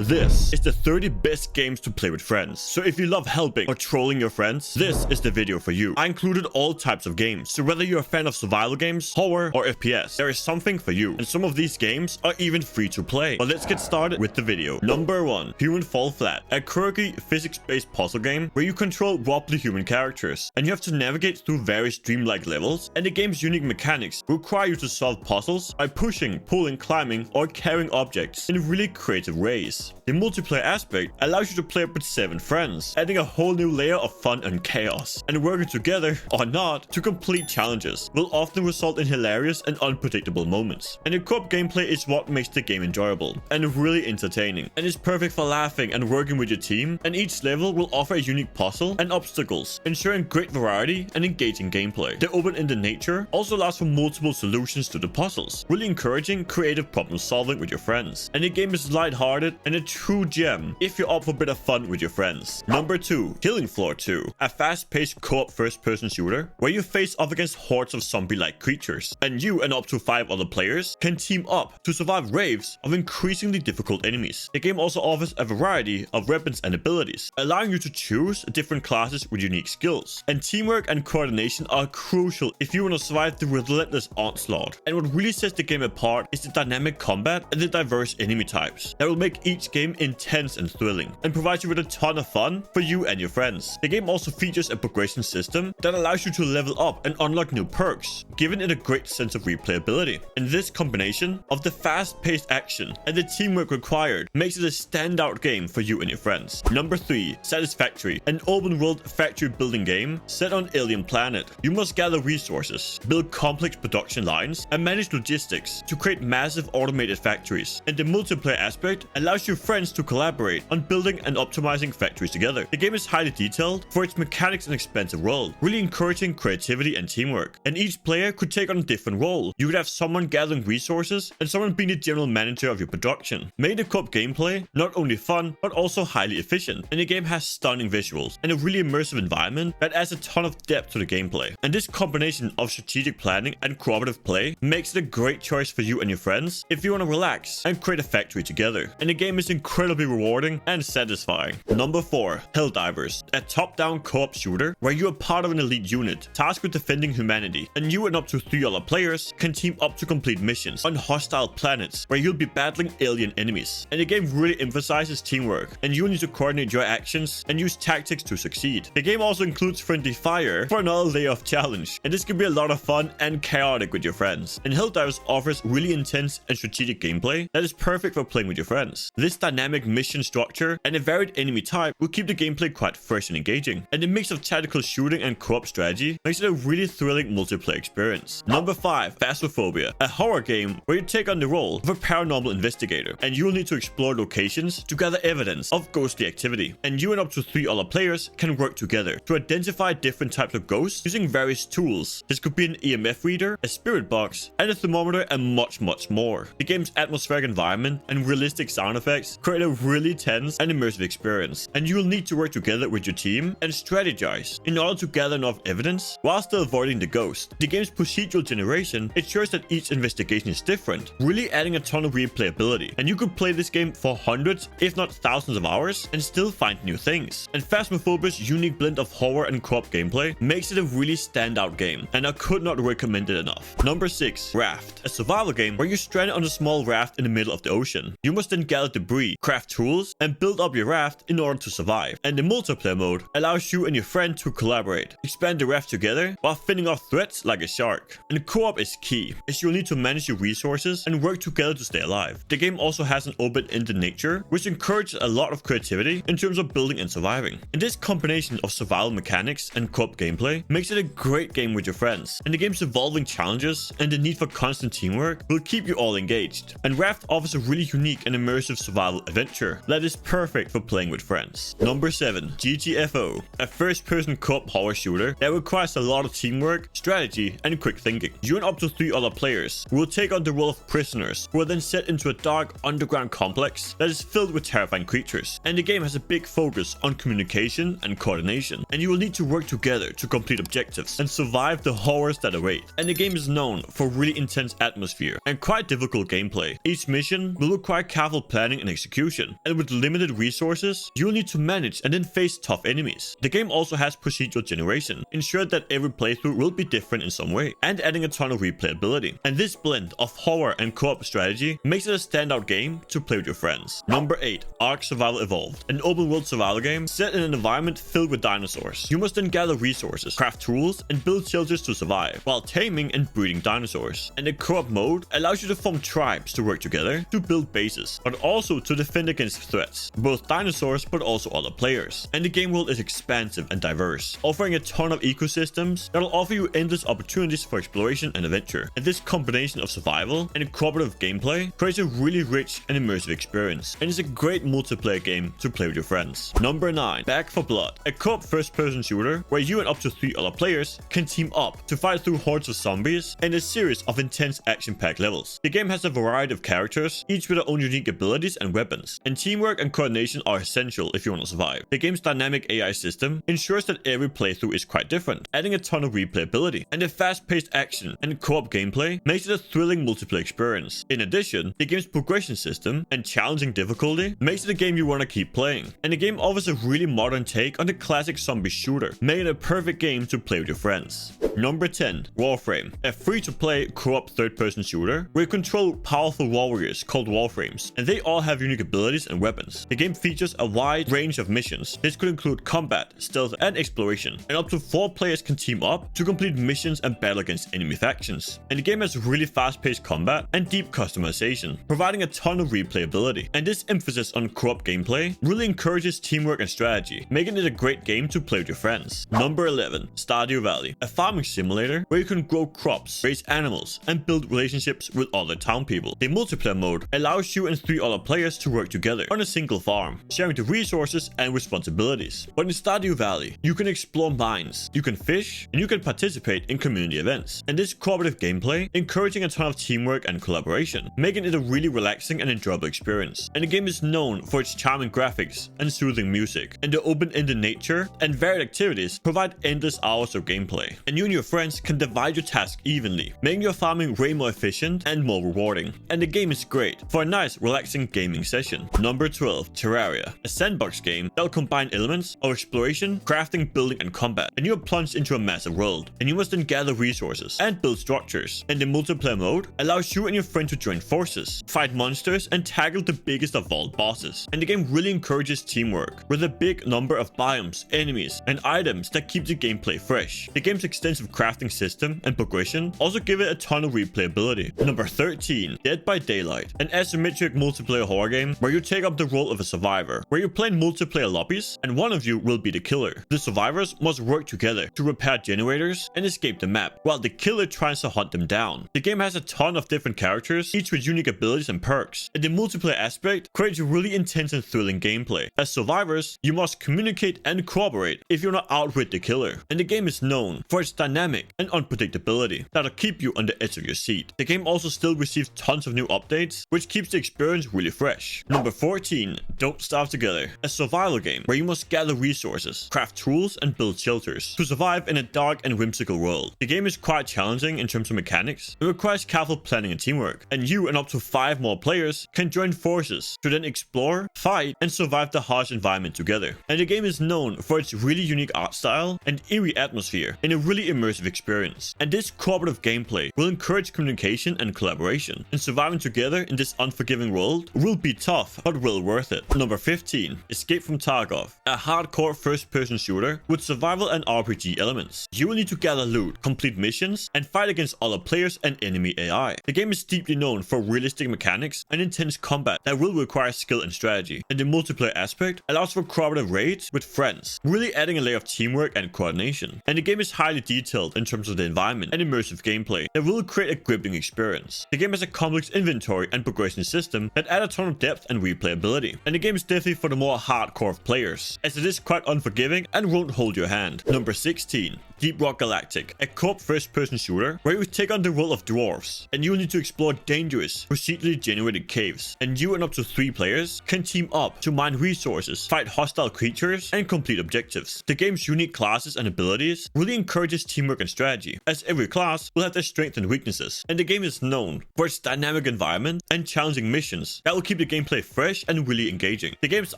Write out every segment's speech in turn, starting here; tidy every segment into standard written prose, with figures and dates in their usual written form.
This is the 30 best games to play with friends. So if you love helping or trolling your friends, this is the video for you. I included all types of games, so whether you're a fan of survival games, horror, or FPS, there is something for you. And some of these games are even free to play. But let's get started with the video. Number 1. Human Fall Flat, a quirky physics-based puzzle game where you control wobbly human characters, and you have to navigate through various dreamlike levels, and the game's unique mechanics require you to solve puzzles by pushing, pulling, climbing, or carrying objects in really creative ways. The multiplayer aspect allows you to play up with 7 friends, adding a whole new layer of fun and chaos. And working together, or not, to complete challenges will often result in hilarious and unpredictable moments. And the co-op gameplay is what makes the game enjoyable and really entertaining, and is perfect for laughing and working with your team. And each level will offer a unique puzzle and obstacles, ensuring great variety and engaging gameplay. The open-ended nature also allows for multiple solutions to the puzzles, really encouraging creative problem solving with your friends. And the game is lighthearted and a true gem if you're up for a bit of fun with your friends. Number 2. Killing Floor 2, a fast-paced co-op first-person shooter where you face off against hordes of zombie-like creatures, and you and up to 5 other players can team up to survive waves of increasingly difficult enemies. The game also offers a variety of weapons and abilities, allowing you to choose different classes with unique skills. And teamwork and coordination are crucial if you want to survive the relentless onslaught. And what really sets the game apart is the dynamic combat and the diverse enemy types that will make each game intense and thrilling, and provides you with a ton of fun for you and your friends. The game also features a progression system that allows you to level up and unlock new perks, giving it a great sense of replayability. And this combination of the fast-paced action and the teamwork required makes it a standout game for you and your friends. Number 3. Satisfactory, an open-world factory building game set on alien planet. You must gather resources, build complex production lines, and manage logistics to create massive automated factories. And the multiplayer aspect allows your friends to collaborate on building and optimizing factories together. The game is highly detailed for its mechanics and expansive world, really encouraging creativity and teamwork. And each player could take on a different role. You could have someone gathering resources and someone being the general manager of your production. Made the co-op gameplay not only fun, but also highly efficient. And the game has stunning visuals and a really immersive environment that adds a ton of depth to the gameplay. And this combination of strategic planning and cooperative play makes it a great choice for you and your friends if you want to relax and create a factory together. And the game is incredibly rewarding and satisfying. Number 4. Helldivers, a top-down co-op shooter where you are part of an elite unit tasked with defending humanity, and you and up to 3 other players can team up to complete missions on hostile planets where you'll be battling alien enemies. And the game really emphasizes teamwork, and you need to coordinate your actions and use tactics to succeed. The game also includes friendly fire for another layer of challenge, and this can be a lot of fun and chaotic with your friends. And Helldivers offers really intense and strategic gameplay that is perfect for playing with your friends. This dynamic mission structure and a varied enemy type will keep the gameplay quite fresh and engaging, and the mix of tactical shooting and co-op strategy makes it a really thrilling multiplayer experience. Number 5. Phasmophobia, a horror game where you take on the role of a paranormal investigator, and you'll need to explore locations to gather evidence of ghostly activity. And you and up to 3 other players can work together to identify different types of ghosts using various tools. This could be an EMF reader, a spirit box, and a thermometer, and much more. The game's atmospheric environment and realistic sound effects create a really tense and immersive experience, and you'll need to work together with your team and strategize in order to gather enough evidence while still avoiding the ghost. The game's procedural generation ensures that each investigation is different, really adding a ton of replayability. And you could play this game for hundreds, if not thousands of hours, and still find new things. And Phasmophobia's unique blend of horror and co-op gameplay makes it a really standout game, and I could not recommend it enough. Number 6. Raft, a survival game where you're stranded on a small raft in the middle of the ocean. You must then gather debris, craft tools, and build up your raft in order to survive. And the multiplayer mode allows you and your friend to collaborate, expand the raft together while fending off threats like a shark. And co-op is key, as you'll need to manage your resources and work together to stay alive. The game also has an open-ended nature, which encourages a lot of creativity in terms of building and surviving. And this combination of survival mechanics and co-op gameplay makes it a great game with your friends. And the game's evolving challenges and the need for constant teamwork will keep you all engaged. And Raft offers a really unique and immersive survival adventure that is perfect for playing with friends. Number 7. GTFO, a first-person co-op horror shooter that requires a lot of teamwork, strategy, and quick thinking. You and up to 3 other players will take on the role of prisoners who are then set into a dark underground complex that is filled with terrifying creatures. And the game has a big focus on communication and coordination, and you will need to work together to complete objectives and survive the horrors that await. And the game is known for really intense atmosphere and quite difficult gameplay. Each mission will require careful planning and and execution, and with limited resources, you'll need to manage and then face tough enemies. The game also has procedural generation, ensuring that every playthrough will be different in some way, and adding a ton of replayability. And this blend of horror and co-op strategy makes it a standout game to play with your friends. Number 8. Ark Survival Evolved, an open world survival game set in an environment filled with dinosaurs. You must then gather resources, craft tools, and build shelters to survive, while taming and breeding dinosaurs. And the co-op mode allows you to form tribes to work together to build bases, but also to defend against threats, both dinosaurs but also other players. And the game world is expansive and diverse, offering a ton of ecosystems that'll offer you endless opportunities for exploration and adventure. And this combination of survival and cooperative gameplay creates a really rich and immersive experience, and it's a great multiplayer game to play with your friends. Number 9. Back 4 Blood, a co-op first-person shooter where you and up to 3 other players can team up to fight through hordes of zombies and a series of intense action-packed levels. The game has a variety of characters, each with their own unique abilities and weapons, and teamwork and coordination are essential if you want to survive. The game's dynamic AI system ensures that every playthrough is quite different, adding a ton of replayability, and the fast-paced action and co-op gameplay makes it a thrilling multiplayer experience. In addition, the game's progression system and challenging difficulty makes it a game you want to keep playing, and the game offers a really modern take on the classic zombie shooter, making it a perfect game to play with your friends. Number 10. Warframe, a free-to-play co-op third-person shooter where you control powerful warriors called Warframes, and they all have unique abilities and weapons. The game features a wide range of missions. This could include combat, stealth, and exploration, and up to 4 players can team up to complete missions and battle against enemy factions. And the game has really fast-paced combat and deep customization, providing a ton of replayability. And this emphasis on co-op gameplay really encourages teamwork and strategy, making it a great game to play with your friends. Number 11. Stardew Valley, a farming simulator where you can grow crops, raise animals, and build relationships with other town people. The multiplayer mode allows you and 3 other players to work together on a single farm, sharing the resources and responsibilities. But in Stardew Valley, you can explore mines, you can fish, and you can participate in community events. And this cooperative gameplay encouraging a ton of teamwork and collaboration, making it a really relaxing and enjoyable experience. And the game is known for its charming graphics and soothing music, and the open-ended nature and varied activities provide endless hours of gameplay. And you and your friends can divide your tasks evenly, making your farming way more efficient and more rewarding. And the game is great for a nice, relaxing gaming session. Number 12. Terraria, a sandbox game that will combine elements of exploration, crafting, building, and combat. And you are plunged into a massive world, and you must then gather resources and build structures. And the multiplayer mode allows you and your friend to join forces, fight monsters, and tackle the biggest of all bosses. And the game really encourages teamwork, with a big number of biomes, enemies, and items that keep the gameplay fresh. The game's extensive crafting system and progression also give it a ton of replayability. Number 13. Dead by Daylight, an asymmetric multiplayer horror game where you take up the role of a survivor, where you play in multiplayer lobbies and one of you will be the killer. The survivors must work together to repair generators and escape the map, while the killer tries to hunt them down. The game has a ton of different characters, each with unique abilities and perks, and the multiplayer aspect creates really intense and thrilling gameplay. As survivors, you must communicate and cooperate if you're not outwit the killer, and the game is known for its dynamic and unpredictability that'll keep you on the edge of your seat. The game also still receives tons of new updates, which keeps the experience really fresh. Number 14. Don't Starve Together, a survival game where you must gather resources, craft tools, and build shelters to survive in a dark and whimsical world. The game is quite challenging in terms of mechanics. It requires careful planning and teamwork, and you and up to 5 more players can join forces to then explore, fight, and survive the harsh environment together. And the game is known for its really unique art style and eerie atmosphere in a really immersive experience. And this cooperative gameplay will encourage communication and collaboration, and surviving together in this unforgiving world will be tough but well worth it. Number 15. Escape from Tarkov, a hardcore first-person shooter with survival and RPG elements. You will need to gather loot, complete missions, and fight against other players and enemy AI. The game is deeply known for realistic mechanics and intense combat that will require skill and strategy, and the multiplayer aspect allows for cooperative raids with friends, really adding a layer of teamwork and coordination. And the game is highly detailed in terms of the environment and immersive gameplay that will create a gripping experience. The game has a complex inventory and progression system that add a ton of depth and replayability, and the game is definitely for the more hardcore of players, as it is quite unforgiving and won't hold your hand. Number 16. Deep Rock Galactic, a co-op first-person shooter where you take on the role of dwarves, and you will need to explore dangerous, procedurally generated caves, and you and up to 3 players can team up to mine resources, fight hostile creatures, and complete objectives. The game's unique classes and abilities really encourages teamwork and strategy, as every class will have their strengths and weaknesses, and the game is known for its dynamic environment and challenging missions that will keep the gameplay fresh and really engaging. The game's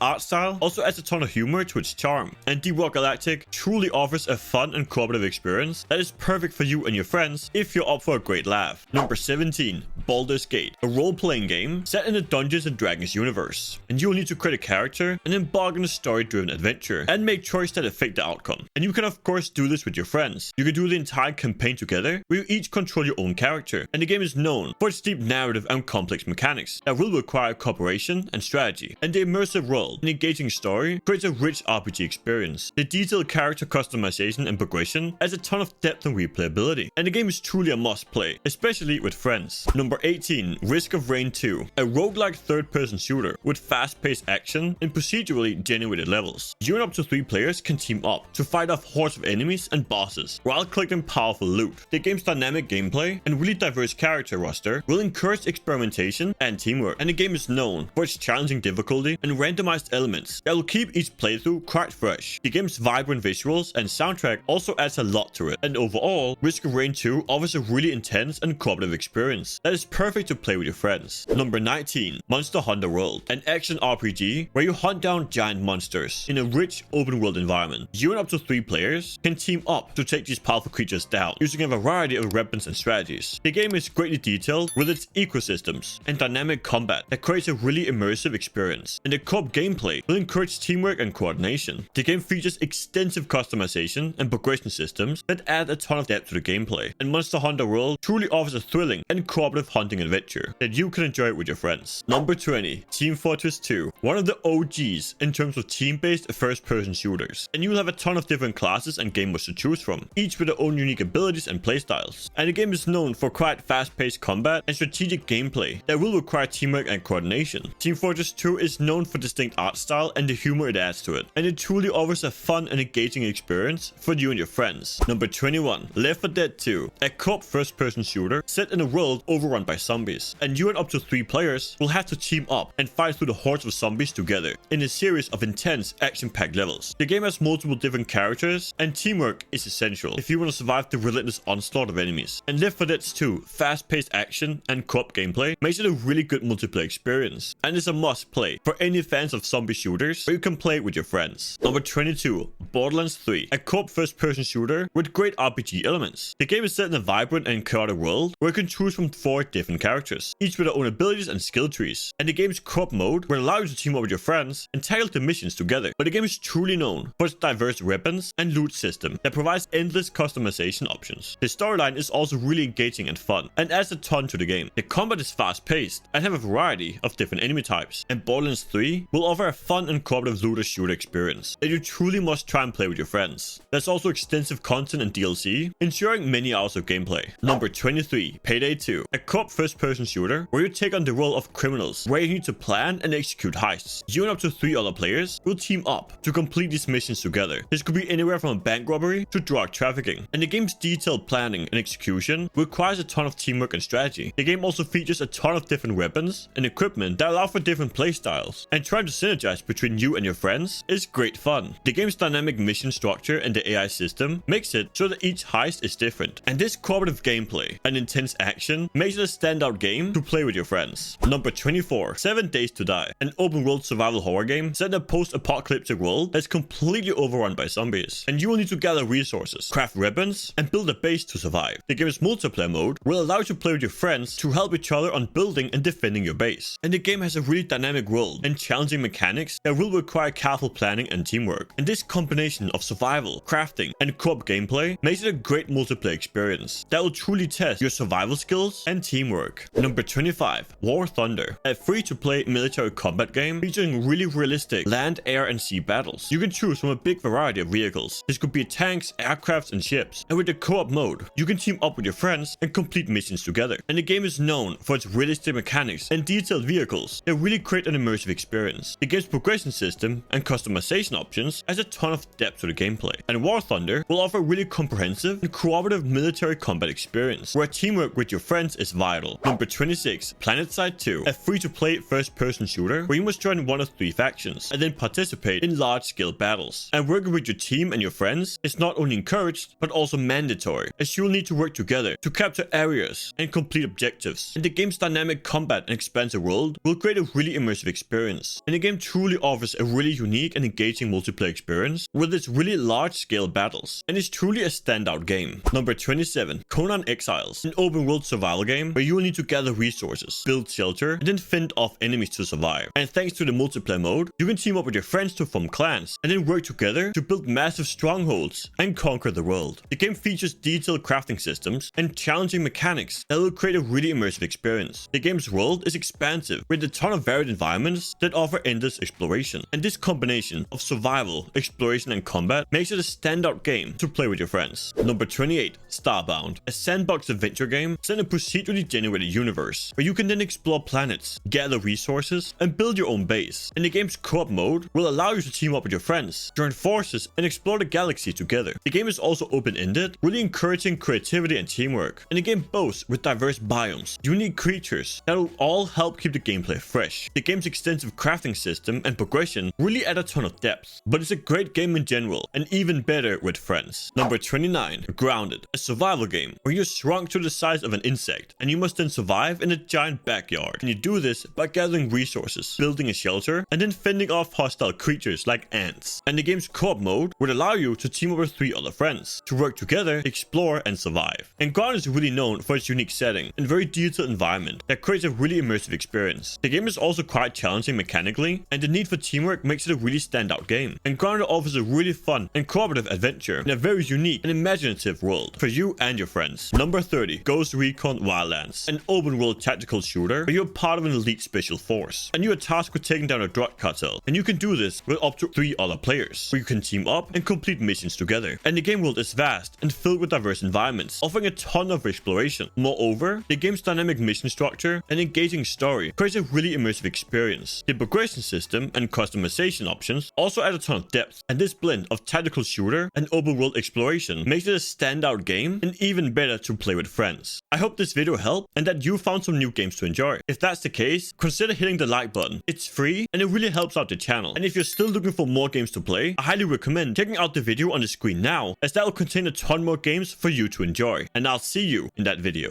art style also adds a ton of humor to its charm, and Deep Rock Galactic truly offers a fun and cooperative experience that is perfect for you and your friends if you're up for a great laugh. Number 17. Baldur's Gate, a role-playing game set in the Dungeons and Dragons universe, and you will need to create a character and embark on a story-driven adventure and make choices that affect the outcome. And you can of course do this with your friends. You can do the entire campaign together, where you each control your own character, and the game is known for its deep narrative and complex mechanics that will require cooperation and strategy. And the immersive world and engaging story creates a rich RPG experience. The detailed character customization and progression adds a ton of depth and replayability, and the game is truly a must-play, especially with friends. Number 18. Risk of Rain 2, a roguelike third-person shooter with fast-paced action and procedurally generated levels. You and up to 3 players can team up to fight off hordes of enemies and bosses while collecting powerful loot. The game's dynamic gameplay and really diverse character roster will encourage experimentation and teamwork, and the game is known for its challenging difficulty and randomized elements that will keep each playthrough quite fresh. The game's vibrant visuals and soundtrack also adds a lot to it, and overall, Risk of Rain 2 offers a really intense and cooperative experience that is perfect to play with your friends. Number 19. Monster Hunter World, an action RPG where you hunt down giant monsters in a rich open world environment. You and up to 3 players can team up to take these powerful creatures down using a variety of weapons and strategies. The game is greatly detailed with its ecosystems and dynamic combat that creates a really immersive experience, and the co-op gameplay will encourage teamwork and coordination. The game features extensive customization and progression systems that add a ton of depth to the gameplay, and Monster Hunter World truly offers a thrilling and cooperative hunting adventure that you can enjoy with your friends. Number 20. Team Fortress 2, one of the OGs in terms of team-based first-person shooters, and you will have a ton of different classes and game modes to choose from, each with their own unique abilities and playstyles. And the game is known for quite fast-paced combat and strategic gameplay that will require teamwork and coordination. Team Fortress 2 is known for distinct art style and the humor it adds to it, and it truly offers a fun and engaging experience for you and your friends. Number 21. Left 4 Dead 2, a co-op first-person shooter set in a world overrun by zombies, and you and up to 3 players will have to team up and fight through the hordes of zombies together in a series of intense action-packed levels. The game has multiple different characters, and teamwork is essential if you want to survive the relentless onslaught of enemies. And Left 4 Dead 2 fast-paced action and co-op gameplay makes it a really good multiplayer experience, and is a must-play for any fans of zombie shooters where you can play with your friends. Number 22. Borderlands 3, a co-op first-person shooter with great RPG elements. The game is set in a vibrant and chaotic world where you can choose from 4 different characters, each with their own abilities and skill trees, and the game's co-op mode will allow you to team up with your friends and tackle the missions together. But the game is truly known for its diverse weapons and loot system that provides endless customization options. The storyline is also really engaging and fun, and adds a ton to the game. The combat is fast-paced and have a variety of different enemy types, and Borderlands 3 will offer a fun and cooperative looter shooter experience that you truly must try and play with your friends. There's also extensive content and DLC, ensuring many hours of gameplay. Number 23. Payday 2, a co-op first-person shooter where you take on the role of criminals, where you need to plan and execute heists. You and up to 3 other players will team up to complete these missions together. This could be anywhere from a bank robbery to drug trafficking, and the game's detailed planning and execution requires a ton of teamwork and strategy. The game also features a ton of different weapons and equipment that allow for different playstyles, and trying to synergize between you and your friends is great fun. The game's dynamic mission structure and the AI system makes it so that each heist is different, and this cooperative gameplay and intense action makes it a standout game to play with your friends. Number 24. 7 Days to Die, an open world survival horror game set in a post-apocalyptic world that's completely overrun by zombies, and you will need to gather resources, craft weapons, and build a base to survive. The game's multiplayer mode will allow you to play with your friends to help each other on building and defending your base, and the game has a really dynamic world and challenging mechanics that will require careful planning and teamwork. And this combination of survival, crafting, and co-op gameplay makes it a great multiplayer experience that will truly test your survival skills and teamwork. Number 25. War Thunder, a free-to-play military combat game featuring really realistic land, air, and sea battles. You can choose from a big variety of vehicles. This could be tanks, aircrafts, and ships. And with the co-op mode, you can team up with your friends and complete missions together. And the game is known for its realistic mechanics and detailed vehicles that really create an immersive experience. The game's progression system and customization options has a ton of of depth to the gameplay. And War Thunder will offer a really comprehensive and cooperative military combat experience, where teamwork with your friends is vital. Number 26, PlanetSide 2, a free-to-play first-person shooter where you must join one of 3 factions and then participate in large-scale battles. And working with your team and your friends is not only encouraged, but also mandatory, as you will need to work together to capture areas and complete objectives. And the game's dynamic combat and expansive world will create a really immersive experience. And the game truly offers a really unique and engaging multiplayer experience with its really large-scale battles, and is truly a standout game. Number 27, Conan Exiles, an open-world survival game where you will need to gather resources, build shelter, and then fend off enemies to survive. And thanks to the multiplayer mode, you can team up with your friends to form clans, and then work together to build massive strongholds and conquer the world. The game features detailed crafting systems and challenging mechanics that will create a really immersive experience. The game's world is expansive, with a ton of varied environments that offer endless exploration. And this combination of survival, exploration, and combat makes it a standout game to play with your friends. Number 28, Starbound, a sandbox adventure game set in a procedurally generated universe where you can then explore planets, gather resources, and build your own base. And the game's co-op mode will allow you to team up with your friends, join forces, and explore the galaxy together. The game is also open-ended, really encouraging creativity and teamwork. And the game boasts with diverse biomes, unique creatures that will all help keep the gameplay fresh. The game's extensive crafting system and progression really add a ton of depth, but it's a great game in general, and even better with friends. Number 29, Grounded, a survival game where you're shrunk to the size of an insect, and you must then survive in a giant backyard. And you do this by gathering resources, building a shelter, and then fending off hostile creatures like ants. And the game's co-op mode would allow you to team up with 3 other friends to work together, explore, and survive. And Grounded is really known for its unique setting and very detailed environment that creates a really immersive experience. The game is also quite challenging mechanically, and the need for teamwork makes it a really standout game. And Grounded offers a really fun and cooperative adventure in a very unique and imaginative world for you and your friends. Number 30, Ghost Recon Wildlands, an open world tactical shooter where you're part of an elite special force, and you are tasked with taking down a drug cartel. And you can do this with up to 3 other players, where you can team up and complete missions together. And the game world is vast and filled with diverse environments, offering a ton of exploration. Moreover, the game's dynamic mission structure and engaging story creates a really immersive experience. The progression system and customization options also add a ton of depth, and this blend of tactical shooter and open world exploration makes it a standout game and even better to play with friends. I hope this video helped and that you found some new games to enjoy. If that's the case, consider hitting the like button. It's free and it really helps out the channel. And if you're still looking for more games to play, I highly recommend checking out the video on the screen now, as that will contain a ton more games for you to enjoy. And I'll see you in that video.